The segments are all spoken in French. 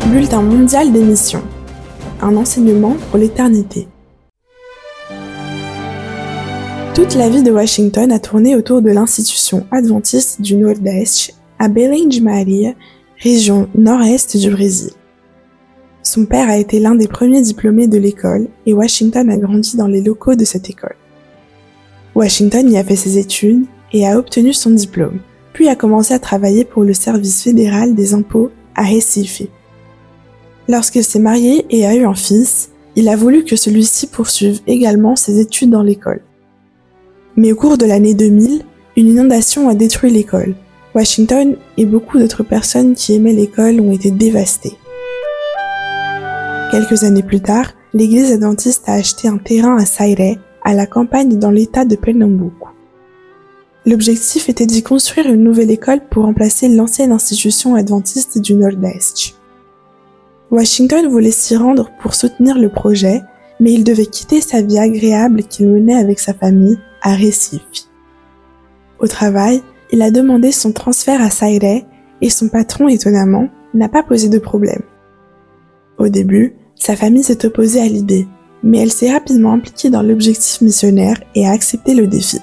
Bulletin mondial des missions. Un enseignement pour l'éternité. Toute la vie de Washington a tourné autour de l'institution adventiste du Nordeste à Belém de Maria, région nord-est du Brésil. Son père a été l'un des premiers diplômés de l'école et Washington a grandi dans les locaux de cette école. Washington y a fait ses études et a obtenu son diplôme, puis a commencé à travailler pour le service fédéral des impôts à Recife. Lorsqu'il s'est marié et a eu un fils, il a voulu que celui-ci poursuive également ses études dans l'école. Mais au cours de l'année 2000, une inondation a détruit l'école. Washington et beaucoup d'autres personnes qui aimaient l'école ont été dévastées. Quelques années plus tard, l'église adventiste a acheté un terrain à Sairé, à la campagne dans l'état de Pernambuco. L'objectif était d'y construire une nouvelle école pour remplacer l'ancienne institution adventiste du Nordeste. Washington voulait s'y rendre pour soutenir le projet, mais il devait quitter sa vie agréable qu'il menait avec sa famille à Recife. Au travail, il a demandé son transfert à Sairé et son patron, étonnamment, n'a pas posé de problème. Au début, sa famille s'est opposée à l'idée, mais elle s'est rapidement impliquée dans l'objectif missionnaire et a accepté le défi.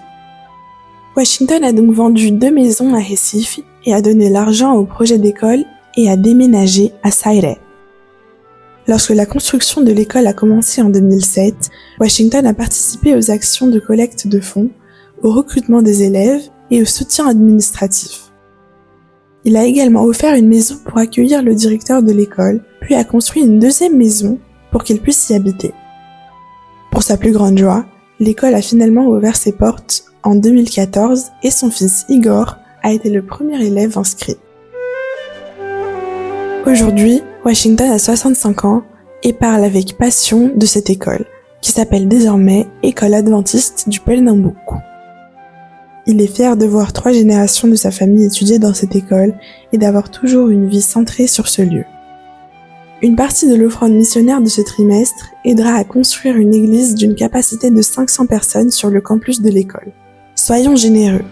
Washington a donc vendu 2 maisons à Recife et a donné l'argent au projet d'école et a déménagé à Sairé. Lorsque la construction de l'école a commencé en 2007, Washington a participé aux actions de collecte de fonds, au recrutement des élèves et au soutien administratif. Il a également offert une maison pour accueillir le directeur de l'école, puis a construit une 2e maison pour qu'il puisse y habiter. Pour sa plus grande joie, l'école a finalement ouvert ses portes en 2014 et son fils Igor a été le premier élève inscrit. Aujourd'hui, Washington a 65 ans et parle avec passion de cette école, qui s'appelle désormais École adventiste du Pernambuco. Il est fier de voir 3 générations de sa famille étudier dans cette école et d'avoir toujours une vie centrée sur ce lieu. Une partie de l'offrande missionnaire de ce trimestre aidera à construire une église d'une capacité de 500 personnes sur le campus de l'école. Soyons généreux.